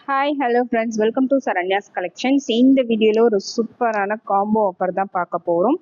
Hi hello friends, welcome to Saranya's collections. இந்த வீடியோவில் ஒரு சூப்பரான காம்போ ஆஃபர் தான் பார்க்க போகிறோம்.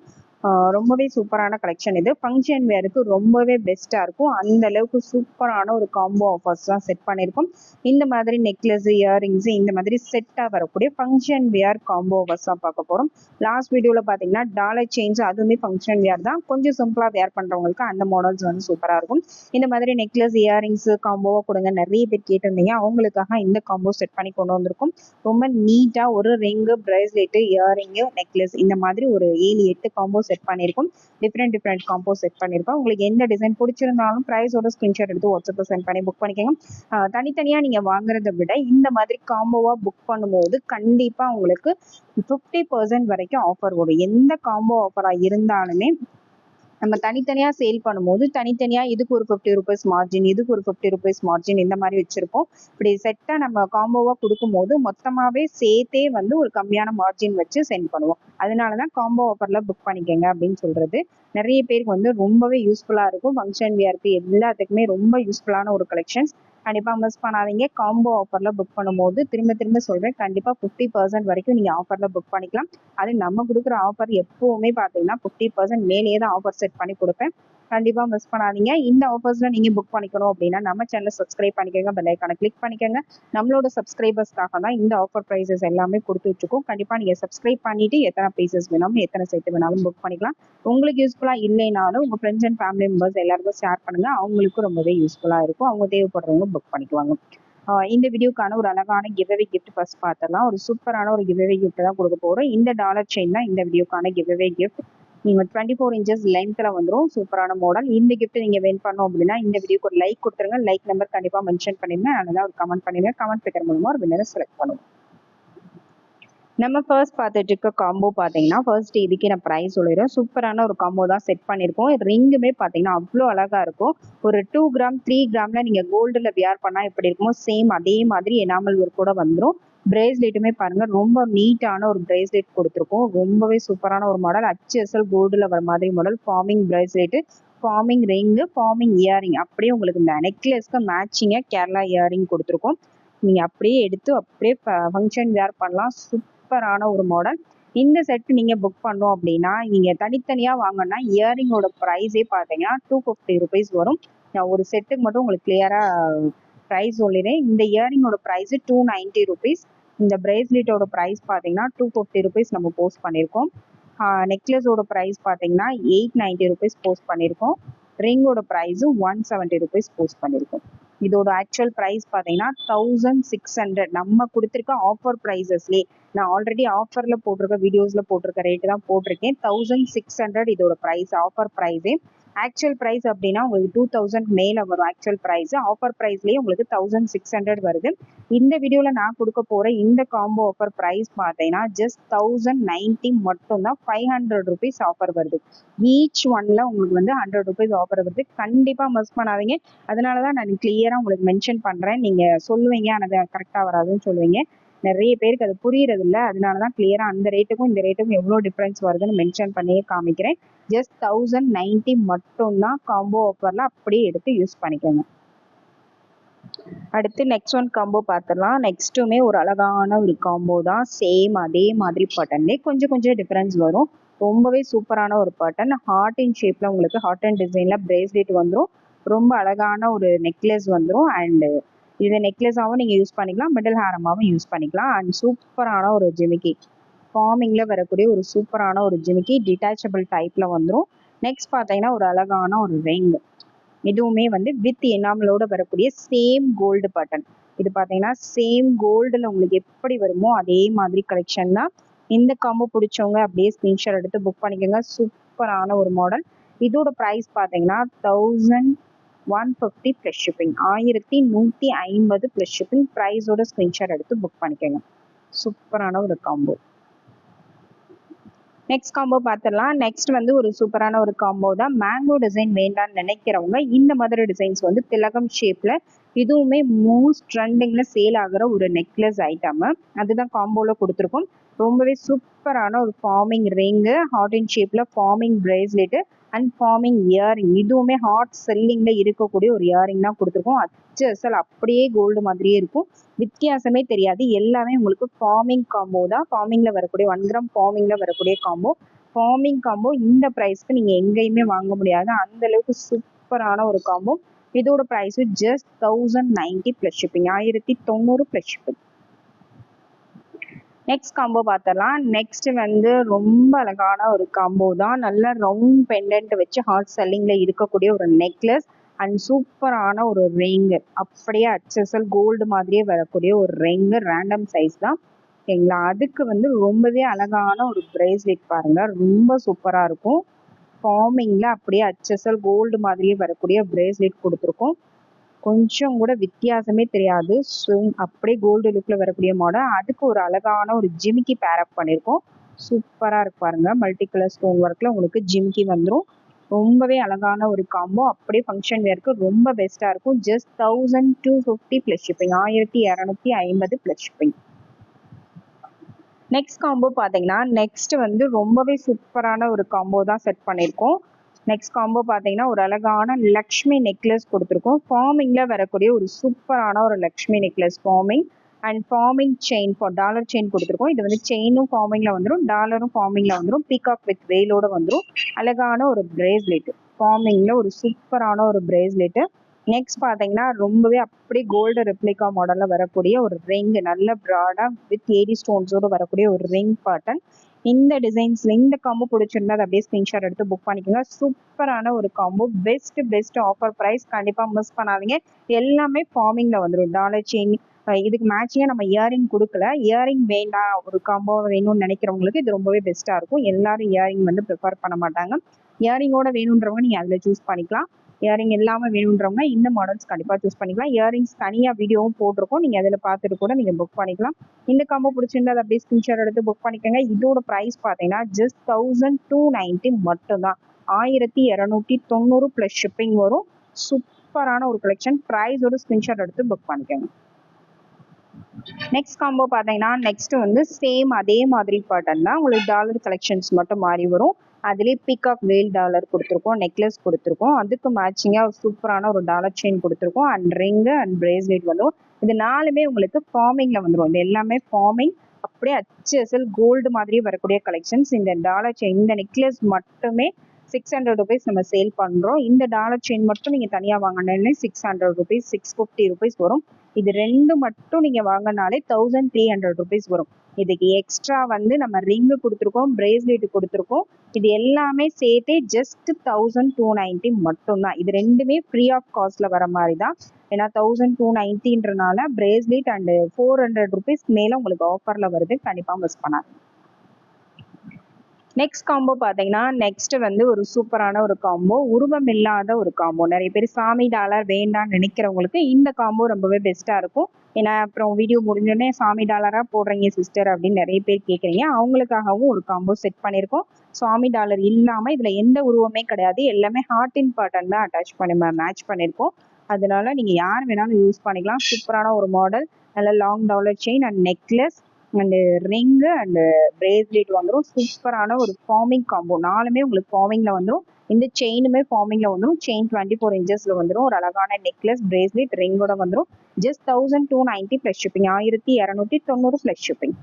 ரொம்பவே சூப்பரான கலெக்ஷன். இது ஃபங்க்ஷன் வேருக்கு ரொம்பவே பெஸ்ட்டாக இருக்கும். அந்த அளவுக்கு சூப்பரான ஒரு காம்போ ஆஃபர்ஸ் தான் செட் பண்ணியிருக்கோம். இந்த மாதிரி நெக்லஸ், இயரிங்ஸ், இந்த மாதிரி செட்டாக வரக்கூடிய ஃபங்க்ஷன் வேர் காம்போ ஆஃபர்ஸ் தான் பார்க்க போகிறோம். லாஸ்ட் வீடியோவில் பார்த்தீங்கன்னா டாலர் சேஞ்ச், அதுவுமே ஃபங்க்ஷன் வேர் தான். கொஞ்சம் சிம்பிளாக வேர் பண்ணுறவங்களுக்கு அந்த மாடல்ஸ் வந்து சூப்பராக இருக்கும். இந்த மாதிரி நெக்லஸ், இயரிங்ஸ் காம்போவாக கொடுங்க, நிறைய பேர் கேட்டிருந்தீங்க. அவங்களுக்காக இந்த காம்போ செட் பண்ணி கொண்டு வந்திருக்கும். ரொம்ப நீட்டாக ஒரு ரிங்கு, பிரேஸ்லெட்டு, இயரிங்கு, நெக்லஸ், இந்த மாதிரி ஒரு 7-8 காம்போ செட் பண்ணியிருக்கோம். டிஃப்ரெண்ட் காம்போ செட் பண்ணியிருக்கோம். உங்களுக்கு எந்த டிசைன் பிடிச்சிருந்தாலும் ப்ரைஸோட ஸ்கிரீன்ஷாட் எடுத்து வாட்ஸ்அப்பில் சென்ட் பண்ணி புக் பண்ணிக்கோங்க. தனித்தனியாக நீங்கள் வாங்குறதை விட இந்த மாதிரி காம்போவாக புக் பண்ணும்போது கண்டிப்பாக உங்களுக்கு 50% வரைக்கும் ஆஃபர் வரும். எந்த காம்போ ஆஃபராக இருந்தாலுமே நம்ம தனித்தனியாக சேல் பண்ணும்போது தனித்தனியாக இதுக்கு ஒரு 50 ரூபீஸ் மார்ஜின், இதுக்கு ஒரு 50 ரூபீஸ் மார்ஜின், இந்த மாதிரி வச்சுருப்போம். இப்படி செட்டாக நம்ம காம்போவாக கொடுக்கும்போது மொத்தமாகவே சேர்த்தே வந்து ஒரு கம்மியான மார்ஜின் வச்சு சென்ட் பண்ணுவோம். அதனால தான் காம்போ ஆஃபரில் புக் பண்ணிக்கோங்க அப்படின்னு சொல்கிறது. நிறைய பேருக்கு வந்து ரொம்பவே யூஸ்ஃபுல்லாக இருக்கும். ஃபங்க்ஷன் வியர்க்கு எல்லாத்துக்குமே ரொம்ப யூஸ்ஃபுல்லான ஒரு கலெக்ஷன்ஸ். கண்டிப்பாக மிஸ் பண்ணாதீங்க. காம்போ ஆஃபரில் புக் பண்ணும்போது திரும்ப சொல்கிறேன், கண்டிப்பாக 50% வரைக்கும் நீங்கள் ஆஃபரில் புக் பண்ணிக்கலாம். அது நம்ம கொடுக்குற ஆஃபர் எப்போவுமே பார்த்தீங்கன்னா 50% மேலேயே தான் ஆஃபர் செட் பண்ணி கொடுப்பேன். கண்டிப்பாக மிஸ் பண்ணாதீங்க. இந்த ஆஃபர்ஸில் நீங்கள் புக் பண்ணிக்கணும் அப்படின்னா நம்ம சேனலை சப்ஸ்கிரைப் பண்ணிக்கோங்க, பெல் ஐக்கானை கிளிக் பண்ணிக்கோங்க. நம்மளோட சப்ஸ்கிரைபர்ஸ்க்காக தான் இந்த ஆஃபர் ப்ரைஸஸ் எல்லாமே கொடுத்து வச்சுக்கோம். கண்டிப்பாக நீங்கள் சப்ஸ்கிரைப் பண்ணிவிட்டு எத்தனை பீசஸ் வேணாலும், எத்தனை செட்டு வேணாலும் புக் பண்ணிக்கலாம். உங்களுக்கு யூஸ்ஃபுல்லாக இல்லைனாலும் உங்கள் ஃப்ரெண்ட்ஸ் அண்ட் ஃபேமிலி மெம்பர்ஸ் எல்லாருக்கும் ஷேர் பண்ணுங்கள். அவங்களுக்கும் ரொம்பவே யூஸ்ஃபுல்லாக இருக்கும். அவங்க தேவைப்படுறவங்க புக் பண்ணிக்குவாங்க. இந்த வீடியோக்கான ஒரு அழகான கிவ்அவே கிஃப்ட் ஃபர்ஸ்ட் பார்த்துடலாம். ஒரு சூப்பரான ஒரு கிவ்அவே கிஃப்ட் தான் கொடுக்க போகிறோம். இந்த டாலர் செயின் தான் இந்த வீடியோக்கான கிவ்அவே கிஃப்ட். நீங்கள் 24 இன்ச்சஸ் லென்த்தில் வந்துடும். சூப்பரான மாடல். இந்த கிஃப்ட் நீங்கள் வின் பண்ணோம் அப்படின்னா இந்த வீடியோக்கு ஒரு லைக் கொடுத்துருங்க. லைக் நம்பர் கண்டிப்பாக மென்ஷன் பண்ணிடுங்க. அதனால ஒரு கமெண்ட் பண்ணிடுங்க. கமெண்ட் பிக்கர் மூலமாக ஒரு வின்னரை செலக்ட் பண்ணுவோம். நம்ம ஃபர்ஸ்ட் பார்த்துட்டு இருக்க காம்போ பார்த்தீங்கன்னா ஃபர்ஸ்ட் இதுக்கு நான் ப்ரைஸ் சொல்லிடுறேன். சூப்பரான ஒரு காம்போ தான் செட் பண்ணியிருக்கோம். ரிங்குமே பார்த்தீங்கன்னா அவ்வளோ அழகாக இருக்கும். ஒரு 2 கிராம் 3 கிராமில் நீங்கள் கோல்டில் வியர் பண்ணால் எப்படி இருக்குமோ சேம் அதே மாதிரி எனாமல் ஒர்க் கூட வந்துடும். பிரேஸ்லெட்டுமே பாருங்கள், ரொம்ப நீட்டான ஒரு பிரேஸ்லெட் கொடுத்துருக்கோம். ரொம்பவே சூப்பரான ஒரு மாடல். HSL கோல்டில் வர மாதிரி model. Forming bracelet, forming ring, forming earring, அப்படியே உங்களுக்கு இந்த நெக்லஸ்க்கு மேட்சிங்காக கேரளா இயரிங் கொடுத்துருக்கோம். நீங்கள் அப்படியே எடுத்து அப்படியே ஃபங்க்ஷன் வேர் பண்ணலாம். சூப்பரான ஒரு மாடல். இந்த செட் நீங்கள் புக் பண்ணோம் அப்படின்னா நீங்கள் தனித்தனியாக வாங்கினா இயரிங்கோட ப்ரைஸே பார்த்தீங்கன்னா 250 ரூபீஸ் வரும். நான் ஒரு செட்டுக்கு மட்டும் உங்களுக்கு கிளியராக ப்ரைஸ் சொல்லிடுறேன். இந்த இயரிங்கோட ப்ரைஸு 290 ரூபீஸ். இந்த பிரேஸ்லெட்டோட ப்ரைஸ் பார்த்தீங்கன்னா 250 ரூபீஸ் நம்ம போஸ்ட் பண்ணியிருக்கோம். நெக்லஸோட ப்ரைஸ் பார்த்தீங்கன்னா 890 ரூபீஸ் போஸ்ட் பண்ணியிருக்கோம். ரிங்கோட ப்ரைஸு 170 ரூபீஸ் போஸ்ட் பண்ணியிருக்கோம். இதோட ஆக்சுவல் ப்ரைஸ் பார்த்தீங்கன்னா 1600. நம்ம கொடுத்துருக்க ஆஃபர் ப்ரைஸஸ்லேயே நான் ஆல்ரெடி ஆஃபரில் போட்டிருக்க வீடியோஸில் போட்டிருக்க ரேட்டு தான் போட்டிருக்கேன். 1600 இதோட ப்ரைஸ், ஆஃபர் ப்ரைஸே. ஆக்சுவல் ப்ரைஸ் அப்படின்னா உங்களுக்கு 2000 மேலே வரும். ஆக்சுவல் ப்ரைஸ் ஆஃபர் ப்ரைஸ்லேயே உங்களுக்கு 1600 வருது. இந்த வீடியோவில் நான் கொடுக்க போகிற இந்த காம்போ ஆஃபர் ப்ரைஸ் பார்த்தீங்கன்னா ஜஸ்ட் 1090 மட்டும்தான். 500 ரூபீஸ் ஆஃபர் வருது. ஈச் ஒன்ல உங்களுக்கு வந்து 100 ரூபீஸ் ஆஃபர் வருது. கண்டிப்பாக மிஸ் பண்ணாதீங்க. அதனால தான் நான் கிளியராக உங்களுக்கு மென்ஷன் பண்ணுறேன். நீங்கள் சொல்லுவீங்க ஆனால் அது கரெக்டாக வராதுன்னு சொல்லுவீங்க. நிறைய பேருக்கு அது புரியறது இல்லை. அதனால தான் கிளியராக அந்த ரேட்டுக்கும் இந்த ரேட்டுக்கும் எவ்வளோ டிஃப்ரென்ஸ் வருதுன்னு மென்ஷன் பண்ணியே காமிக்கிறேன். ஜஸ்ட் 1090 மட்டும்தான் காம்போ ஆஃபரில், அப்படியே எடுத்து யூஸ் பண்ணிக்கோங்க. அடுத்து நெக்ஸ்ட் ஒன் காம்போ பார்த்துடலாம். நெக்ஸ்ட்டுமே ஒரு அழகான ஒரு காம்போ தான். சேம் அதே மாதிரி பட்டன்லேயே கொஞ்சம் டிஃப்ரென்ஸ் வரும். ரொம்பவே சூப்பரான ஒரு பட்டன். ஹார்ட் இன் ஷேப்பில் உங்களுக்கு ஹார்ட் அண்ட் டிசைனில் பிரேஸ்லெட் வந்துடும். ரொம்ப அழகான ஒரு நெக்லஸ் வந்துடும். அண்டு இதை நெக்லஸாகவும் நீங்கள் யூஸ் பண்ணிக்கலாம், மிடில் ஹேரமாகவும் யூஸ் பண்ணிக்கலாம். அண்ட் சூப்பரான ஒரு ஜிமிக்கி, ஃபார்மிங்கில் வரக்கூடிய ஒரு சூப்பரான ஒரு ஜிமிக்கி, டிட்டாச்சபிள் டைப்பில் வந்துடும். நெக்ஸ்ட் பார்த்தீங்கன்னா ஒரு அழகான ஒரு ரிங். இதுவுமே வந்து வித் எனாமலோட வரக்கூடிய சேம் கோல்டு பட்டன். இது பார்த்தீங்கன்னா சேம் கோல்டில் உங்களுக்கு எப்படி வருமோ அதே மாதிரி கலெக்ஷன் தான். இந்த காம்போ பிடிச்சவங்க அப்படியே ஸ்க்ரீன்ஷாட் எடுத்து புக் பண்ணிக்கோங்க. சூப்பரான ஒரு மாடல். இதோட ப்ரைஸ் பார்த்தீங்கன்னா 1150 ப்ளஸ் ஷிப்பிங். 1150 plus shipping. ப்ரைஸோட ஸ்க்ரீன்ஷாட் எடுத்து புக் பண்ணிக்கோங்க. சூப்பரான ஒரு காம்போ. நெக்ஸ்ட் காம்போ பார்த்துடலாம். நெக்ஸ்ட் வந்து ஒரு சூப்பரான ஒரு காம்போ தான். மேங்கோ டிசைன் வேண்டாம்னு நினைக்கிறவங்க இந்த மாதிரி டிசைன்ஸ் வந்து திலகம் ஷேப்பில், இதுவுமே மோஸ்ட் ட்ரெண்டிங்கில் சேல் ஆகிற ஒரு நெக்லஸ் ஐட்டம். அதுதான் காம்போவில் கொடுத்துருக்கோம். ரொம்பவே சூப்பரான ஒரு ஃபார்மிங் ரிங்கு, ஹார்ட் இன் ஷேப்ல forming bracelet and forming earring. இதுவுமே ஹாட் செல்லிங்ல இருக்கக்கூடிய ஒரு இயரிங் தான் கொடுத்துருக்கோம். அச்சு அசல் அப்படியே கோல்டு மாதிரியே இருக்கும், வித்தியாசமே தெரியாது. எல்லாமே உங்களுக்கு ஃபார்மிங் காம்போ தான். ஃபார்மிங்ல வரக்கூடிய 1 கிராம் ஃபார்மிங்ல வரக்கூடிய காம்போ. ஃபார்மிங் காம்போ இந்த ப்ரைஸ்க்கு நீங்க எங்கேயுமே வாங்க முடியாது, அந்த அளவுக்கு சூப்பரான ஒரு காம்போ. இதோட price just 1090 plus shipping, 1090 plus shipping. Next combo பார்த்தலாம். நெக்ஸ்ட் வந்து ரொம்ப அழகான ஒரு காம்போ தான். நல்ல ரவுண்ட் பெண்டன்ட் வச்சு ஹாட் செல்லிங்ல இருக்கக்கூடிய ஒரு நெக்லஸ் அண்ட் சூப்பரான ஒரு ரிங். அப்படியே அச்சசல் கோல்டு மாதிரியே வரக்கூடிய ஒரு ரிங், ரேண்டம் சைஸ் தான் ஓகேங்களா. அதுக்கு வந்து ரொம்பவே அழகான ஒரு பிரேஸ்லெட் பாருங்க, ரொம்ப சூப்பரா இருக்கும். ஃபார்மிங்ல அப்படியே அச்சசல் கோல்டு மாதிரியே வரக்கூடிய பிரேஸ்லெட் கொடுத்துருக்கோம். கொஞ்சம் கூட வித்தியாசமே தெரியாது, அப்படியே கோல்டு லுக்ல வரக்கூடிய மாடல். அதுக்கு ஒரு அழகான ஒரு ஜிமிக்கி பேரப் பண்ணியிருக்கோம். சூப்பரா இருக்கு பாருங்க, மல்டி கலர் ஸ்டோன் ஒர்க்ல உங்களுக்கு ஜிமிக்கி வந்துடும். ரொம்பவே அழகான ஒரு காம்போ, அப்படியே ஃபங்க்ஷன் வேருக்கு ரொம்ப பெஸ்டா இருக்கும். Just 1250 plus shipping, 1250 plus shipping. Next combo பார்த்தீங்கன்னா, நெக்ஸ்ட் வந்து ரொம்பவே சூப்பரான ஒரு காம்போ தான் செட் பண்ணியிருக்கோம். நெக்ஸ்ட் காம்போ பார்த்தீங்கன்னா, ஒரு அழகான லக்ஷ்மி நெக்லஸ் கொடுத்துருக்கோம். ஃபார்மிங்ல வரக்கூடிய ஒரு சூப்பரான ஒரு Lakshmi necklace forming and forming chain, dollar chain கொடுத்துருக்கோம். இது வந்து செயினும் ஃபார்மிங்ல வந்துடும், டாலரும் ஃபார்மிங்ல வந்துடும், பீகாக் வித் வெயிலோட வந்துடும். அழகான ஒரு பிரேஸ்லெட் ஃபார்மிங்ல ஒரு சூப்பரான ஒரு பிரேஸ்லெட். நெக்ஸ்ட் பார்த்தீங்கன்னா, ரொம்பவே அப்படியே கோல்டு ரெப்ளிகா மாடல்ல வரக்கூடிய ஒரு ரிங், நல்ல ப்ராடா வித் ஏடி ஸ்டோன்ஸோட வரக்கூடிய ஒரு ரிங் பேட்டர்ன். இந்த டிசைன்ஸ்ல இந்த காம்போ பிடிச்சிருந்தா அதை அப்படியே ஸ்கிரீன்ஷாட் எடுத்து புக் பண்ணிக்கோங்க. சூப்பரான ஒரு காம்போ, பெஸ்ட் ஆஃபர் ப்ரைஸ், கண்டிப்பா மிஸ் பண்ணாதீங்க. எல்லாமே ஃபார்மிங்ல வந்துடும். டாலர் செயின், இதுக்கு மேட்சிங்கா நம்ம இயரிங் கொடுக்கல. இயரிங் வேண்டாம், ஒரு காம்போ வேணும்னு நினைக்கிறவங்களுக்கு இது ரொம்பவே பெஸ்டா இருக்கும். எல்லாரும் இயரிங் வந்து ப்ரிஃபர் பண்ண மாட்டாங்க. இயரிங்கோட வேணுன்றவங்க நீங்க அதுல சூஸ் பண்ணிக்கலாம். இயரிங் இல்லாம வேணுன்றவங்க இந்த மாடல்ஸ் கண்டிப்பா சூஸ் பண்ணிக்கலாம். இயரிங்ஸ் தனியா வீடியோவும் போட்டிருக்கோம், நீங்க அதுல பார்த்துட்டு கூட நீங்க புக் பண்ணிக்கலாம். இந்த காம்போ பிடிச்சிருந்தா அதை அப்படியே ஸ்கிரீன்ஷாட் எடுத்து புக் பண்ணிக்கோங்க. இதோட பிரைஸ் பார்த்தீங்கன்னா ஜஸ்ட் 1290 மட்டும்தான், 1290 பிளஸ் ஷிப்பிங் வரும். சூப்பரான ஒரு கலெக்ஷன், பிரைஸோட ஸ்கிரீன்ஷாட் எடுத்து புக் பண்ணிக்கோங்க. நெக்ஸ்ட் காம்போ பார்த்தீங்கன்னா, நெக்ஸ்ட் வந்து சேம் அதே மாதிரி பேட்டர்ன் தான், உங்களுக்கு டாலர் கலெக்ஷன்ஸ் மட்டும் மாறி வரும். அதுலேயே பீகாக் வேல் டாலர் கொடுத்துருக்கோம், நெக்லஸ் கொடுத்துருக்கோம், அதுக்கு மேட்சிங்காக சூப்பரான ஒரு டாலர் செயின் கொடுத்துருக்கோம் அண்ட் ரிங்கு அண்ட் பிரேஸ்லெட் வந்துடும். இது நாலுமே உங்களுக்கு ஃபார்மிங்ல வந்துடும். இது எல்லாமே ஃபார்மிங், அப்படியே அச்சல் கோல்டு மாதிரி வரக்கூடிய கலெக்ஷன்ஸ். இந்த டாலர் செயின், இந்த நெக்லஸ் மட்டுமே 600 ருபீஸ் நம்ம சேல் பண்றோம். இந்த டாலர் செயின் மட்டும் நீங்க தனியா வாங்கினாலே 600 ருபீஸ், 650 ருபீஸ் வரும். இது ரெண்டு மட்டும் நீங்க வாங்கினாலே 1300 ருபீஸ் வரும். இதுக்கு எக்ஸ்ட்ரா வந்து நம்ம ரிங்கு கொடுத்துருக்கோம், பிரேஸ்லெட் கொடுத்துருக்கோம். இது எல்லாமே சேர்த்தே ஜஸ்ட் 1290 மட்டும்தான். இது ரெண்டுமே ஃப்ரீ ஆஃப் காஸ்ட்ல வர மாதிரி தான். ஏன்னா 1290ன்றனால பிரேஸ்லெட் அண்ட் 400 ருபீஸ் மேல உங்களுக்கு ஆஃபர்ல வருது, கண்டிப்பா மிஸ் பண்ணாது. நெக்ஸ்ட் காம்போ பார்த்தீங்கன்னா, நெக்ஸ்ட் வந்து ஒரு சூப்பரான ஒரு காம்போ, உருவம் இல்லாத ஒரு காம்போ. நிறைய பேர் சாமி டாலர் வேண்டாம்னு நினைக்கிறவங்களுக்கு இந்த காம்போ ரொம்பவே பெஸ்டா இருக்கும். ஏன்னா அப்புறம் வீடியோ முடிஞ்சோடனே சாமி டாலரா போடுறீங்க சிஸ்டர் அப்படின்னு நிறைய பேர் கேட்குறீங்க. அவங்களுக்காகவும் ஒரு காம்போ செட் பண்ணியிருக்கோம். சாமி டாலர் இல்லாம இதுல எந்த உருவமே கிடையாது, எல்லாமே ஹார்ட் இன் பேட்டர்ன் தான் அட்டாச் பண்ணி மேட்ச் பண்ணியிருக்கோம். அதனால நீங்க யார் வேணாலும் யூஸ் பண்ணிக்கலாம். சூப்பரான ஒரு மாடல், நல்ல long dollar chain and necklace and ring and bracelet வந்துடும். சூப்பரான ஒரு ஃபார்மிங் காம்போ, நாலுமே உங்களுக்கு ஃபார்மிங்ல வந்துடும். இந்த செயினுமே ஃபார்மிங்ல வந்துடும். செயின் 24 இன்ச்சஸ்ல வந்துடும். ஒரு அழகான நெக்லஸ், பிரேஸ்லெட், ரிங்கோட வந்துடும். Just 1290 plus shipping, 1290 plus shipping.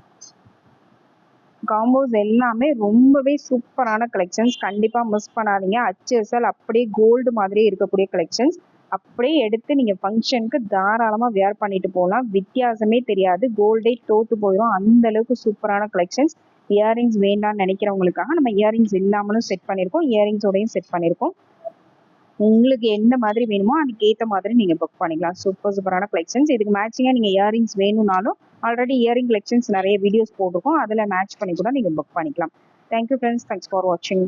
Combos எல்லாமே ரொம்பவே சூப்பரான கலெக்ஷன்ஸ், கண்டிப்பா மிஸ் பண்ணாதீங்க. அச்சல் அப்படியே கோல்டு மாதிரியே இருக்கக்கூடிய கலெக்ஷன்ஸ். அப்படியே எடுத்து நீங்க ஃபங்க்ஷனுக்கு தாராளமா வேர் பண்ணிட்டு போகலாம், வித்தியாசமே தெரியாது, கோல்டே தோத்து போயிடும், அந்த அளவுக்கு சூப்பரான கலெக்ஷன்ஸ். இயரிங்ஸ் வேண்டாம்னு நினைக்கிறவங்களுக்காக நம்ம இயரிங்ஸ் இல்லாமலும் செட் பண்ணியிருக்கோம், இயரிங்ஸோடையும் செட் பண்ணியிருக்கோம். உங்களுக்கு எந்த மாதிரி வேணுமோ அதுக்கு ஏற்ற மாதிரி நீங்க புக் பண்ணிக்கலாம். சூப்பரான கலெக்ஷன்ஸ். இதுக்கு மேட்சிங்கா நீங்க இயரிங்ஸ் வேணும்னாலும் ஆல்ரெடி இயரிங் கலெக்ஷன்ஸ் நிறைய வீடியோஸ் போட்டிருக்கோம், அதுல மேட்ச் பண்ணி கூட நீங்க புக் பண்ணிக்கலாம். தேங்க்யூ ஃப்ரெண்ட்ஸ், தேங்க்ஸ் ஃபார் வாட்சிங்.